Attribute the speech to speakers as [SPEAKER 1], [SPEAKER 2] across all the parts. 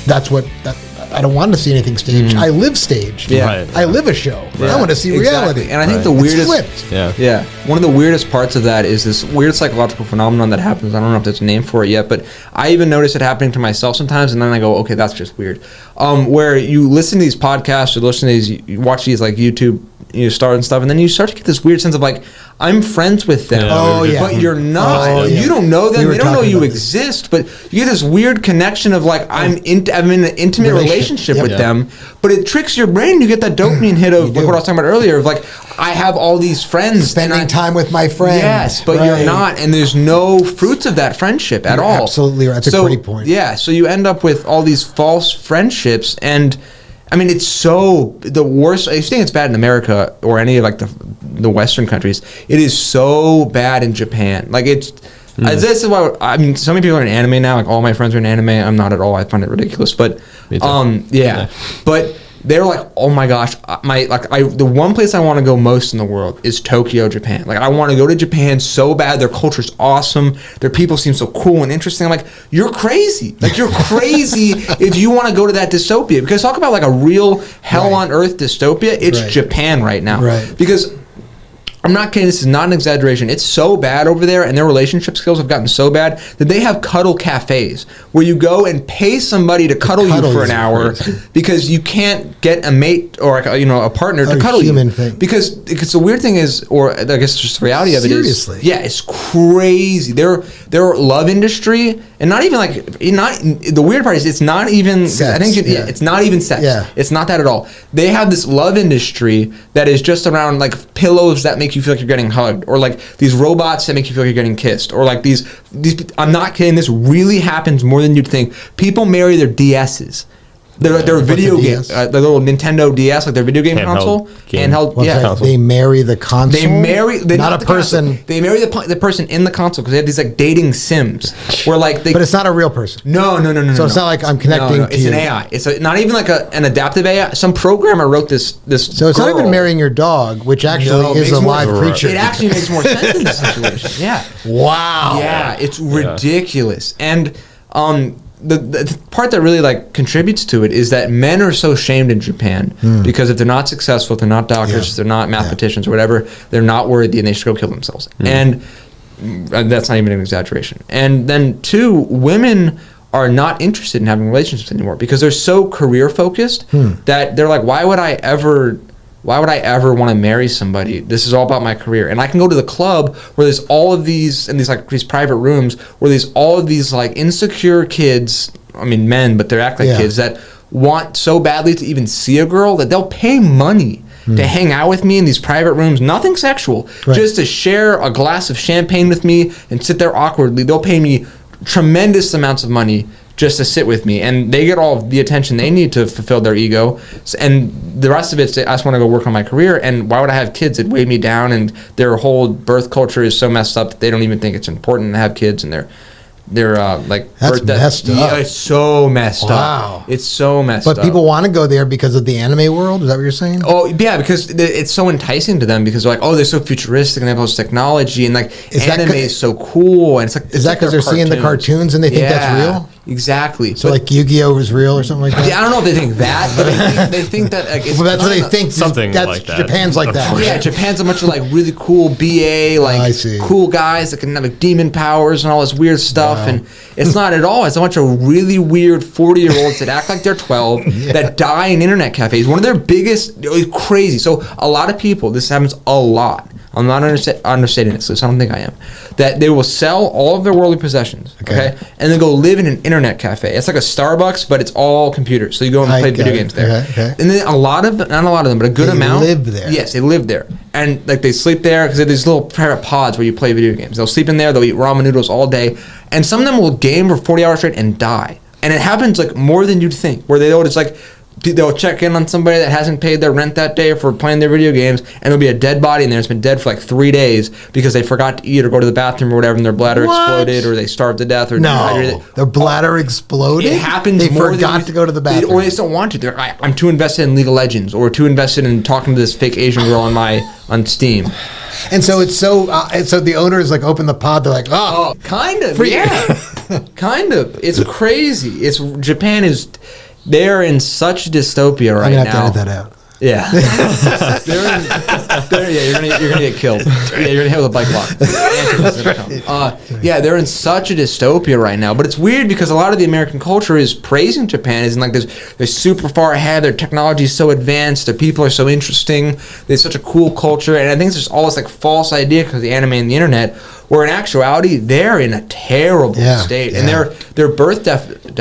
[SPEAKER 1] that's what I don't want to see anything staged. I live staged.
[SPEAKER 2] Yeah. Right.
[SPEAKER 1] I live a show.
[SPEAKER 2] Yeah.
[SPEAKER 1] I want to see reality.
[SPEAKER 2] And I think the weirdest,
[SPEAKER 1] flipped.
[SPEAKER 2] Yeah. One of the weirdest parts of that is this weird psychological phenomenon that happens. I don't know if there's a name for it yet, but I even notice it happening to myself sometimes, and then I go, okay, that's just weird. Where you listen to these podcasts or listen to these, you watch these like YouTube, start and stuff, and then you start to get this weird sense of like, I'm friends with them, but you're not. You don't know them. They don't know you exist, but you get this weird connection of like, I'm in an intimate relationship with them, but it tricks your brain. You get that dopamine hit of like what I was talking about earlier of like, I have all these friends.
[SPEAKER 1] Spending time with my friends.
[SPEAKER 2] Yes, but you're not, and there's no fruits of that friendship at all.
[SPEAKER 1] Absolutely right. That's a great point.
[SPEAKER 2] Yeah, so you end up with all these false friendships, and I mean, it's so the worst. I think it's bad in America or any of like the Western countries. It is so bad in Japan. Like it's this is why I mean, so many people are in anime now. Like all my friends are in anime. I'm not at all. I find it ridiculous. But but they're like, oh my gosh, the one place I want to go most in the world is Tokyo, Japan. Like I want to go to Japan so bad. Their culture's awesome. Their people seem so cool and interesting. I'm like, you're crazy. Like you're crazy if you want to go to that dystopia. Because talk about like a real hell on earth dystopia. It's Japan right now. Right. Because I'm not kidding. This is not an exaggeration. It's so bad over there, and their relationship skills have gotten so bad that they have cuddle cafes where you go and pay somebody to cuddle you for an hour because you can't get a mate or a partner to cuddle you. Thing. Because the weird thing is, or I guess just the reality of it is, it's crazy. Their love industry, and not even like the weird part is it's not even sex. I think it's not even sex. Yeah. It's not that at all. They have this love industry that is just around like pillows that make you feel like you're getting hugged, or like these robots that make you feel like you're getting kissed, or like these I'm not kidding, this really happens more than you'd think. People marry their DSs. Their video game, the little Nintendo DS, like their video game console, handheld.
[SPEAKER 1] They marry the console.
[SPEAKER 2] They marry
[SPEAKER 1] not a person.
[SPEAKER 2] Console. They marry the person in the console because they have these like dating sims where like
[SPEAKER 1] but it's not a real person.
[SPEAKER 2] No.
[SPEAKER 1] So it's not like I'm connecting.
[SPEAKER 2] No, it's an AI. It's not even like an adaptive AI. Some programmer wrote this.
[SPEAKER 1] So it's not even marrying your dog, which actually is a live creature.
[SPEAKER 2] It actually makes more sense in this situation. Yeah.
[SPEAKER 1] Wow.
[SPEAKER 2] Yeah, it's ridiculous. And the part that really like contributes to it is that men are so shamed in Japan because if they're not successful, if they're not doctors, if they're not mathematicians or whatever, they're not worthy and they should go kill themselves. And that's not even an exaggeration. And then two, women are not interested in having relationships anymore because they're so career focused that they're like, why would I ever want to marry somebody? This is all about my career. And I can go to the club where there's all of these, in these like these private rooms, where there's all of these like insecure kids, I mean men, but they act like kids, that want so badly to even see a girl that they'll pay money to hang out with me in these private rooms, nothing sexual, just to share a glass of champagne with me and sit there awkwardly. They'll pay me tremendous amounts of money just to sit with me, and they get all of the attention they need to fulfill their ego, and the rest of it, I just want to go work on my career. And why would I have kids? It weighed me down, and their whole birth culture is so messed up that they don't even think it's important to have kids, and they're like
[SPEAKER 1] that's messed up.
[SPEAKER 2] Yeah, it's so messed up. It's so messed up.
[SPEAKER 1] But people want to go there because of the anime world. Is that what you're saying?
[SPEAKER 2] Oh yeah, because it's so enticing to them because they're like, oh, they're so futuristic and they have all this technology and like anime is so cool, and it's like
[SPEAKER 1] is that because they're seeing the cartoons and they think that's real?
[SPEAKER 2] Exactly.
[SPEAKER 1] So like Yu-Gi-Oh is real or something like that?
[SPEAKER 2] Yeah, I don't know if they think that, but they think that like
[SPEAKER 1] well, that's what they think.
[SPEAKER 3] Something like that.
[SPEAKER 1] Japan's like that.
[SPEAKER 2] Yeah, Japan's a bunch of like really cool BA, like cool guys that can have like demon powers and all this weird stuff. And it's not at all. It's a bunch of really weird 40-year-olds that act like they're 12 that die in internet cafes. One of their biggest, crazy. So a lot of people, this happens a lot. I'm not understating this, so I don't think I am. That they will sell all of their worldly possessions, okay, and then go live in an internet cafe. It's like a Starbucks, but it's all computers. So you go and play video games there. And then not a lot of them, but a good amount
[SPEAKER 1] live there.
[SPEAKER 2] Yes, they live there, and like they sleep there because they have these little private pods where you play video games. They'll sleep in there. They'll eat ramen noodles all day, and some of them will game for 40 hours straight and die. And it happens like more than you'd think. Where it's like they'll check in on somebody that hasn't paid their rent that day for playing their video games, and there'll be a dead body in there. It's been dead for like 3 days because they forgot to eat or go to the bathroom or whatever, and their bladder exploded, or they starved to death, or dehydrated.
[SPEAKER 1] Their bladder exploded.
[SPEAKER 2] It happens.
[SPEAKER 1] They forgot to go to the bathroom,
[SPEAKER 2] or they just don't want to. I'm too invested in League of Legends, or too invested in talking to this fake Asian girl on Steam.
[SPEAKER 1] And so it's so the owners like open the pod. They're like, oh
[SPEAKER 2] kind of,
[SPEAKER 1] free,
[SPEAKER 2] yeah. Kind of. It's crazy. Japan is. They're in such dystopia right now.
[SPEAKER 1] I'm gonna have to edit that out.
[SPEAKER 2] Yeah. You're gonna get killed. Yeah, you're gonna hit with a bike block. Yeah, they're in such a dystopia right now. But it's weird because a lot of the American culture is praising Japan. Is like they're super far ahead. Their technology is so advanced. Their people are so interesting. They have such a cool culture. And I think there's all this like false idea because of the anime and the internet. Where in actuality, they're in a terrible state, and their birth deficit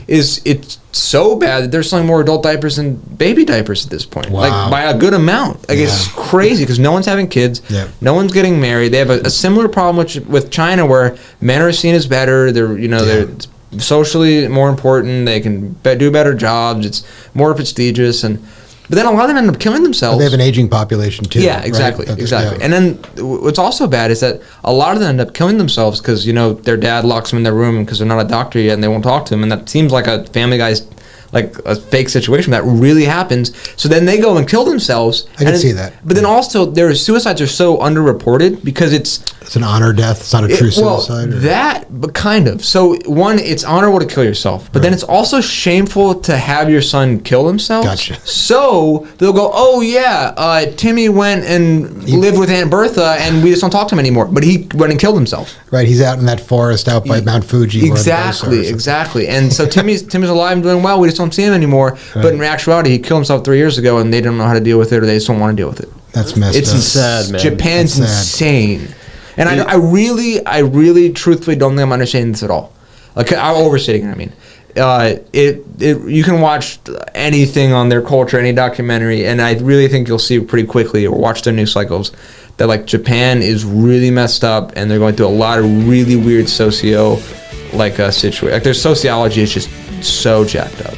[SPEAKER 2] is it's so bad that they're selling more adult diapers than baby diapers at this point, like by a good amount. Like it's crazy because no one's having kids, no one's getting married. They have a similar problem with China, where men are seen as better. They're socially more important. They can do better jobs. It's more prestigious But then a lot of them end up killing themselves.
[SPEAKER 1] They have an aging population too.
[SPEAKER 2] Yeah, exactly, right? Exactly. Yeah. And then what's also bad is that a lot of them end up killing themselves because their dad locks them in their room because they're not a doctor yet and they won't talk to them. And that seems like a Family Guy's like a fake situation that really happens. So then they go and kill themselves.
[SPEAKER 1] I can see that.
[SPEAKER 2] But then also their suicides are so underreported because it's
[SPEAKER 1] an honor death. It's not a true suicide.
[SPEAKER 2] But kind of. So one, it's honorable to kill yourself, but then it's also shameful to have your son kill himself.
[SPEAKER 1] Gotcha.
[SPEAKER 2] So they'll go, oh yeah, Timmy went and lived with Aunt Bertha, and we just don't talk to him anymore. But he went and killed himself.
[SPEAKER 1] Right. He's out in that forest out by Mount Fuji.
[SPEAKER 2] Exactly. And so Timmy's alive and doing well. We just don't see him anymore. Right. But in actuality, he killed himself 3 years ago, and they don't know how to deal with it, or they just don't want to deal with it.
[SPEAKER 1] That's messed up.
[SPEAKER 2] It's sad, man. Japan's insane. And I really, truthfully don't think I'm understanding this at all. Like, I'm overstating it, I mean. You can watch anything on their culture, any documentary, and I really think you'll see pretty quickly, or watch their news cycles, that, like, Japan is really messed up, and they're going through a lot of really weird situation. Like, their sociology is just so jacked up.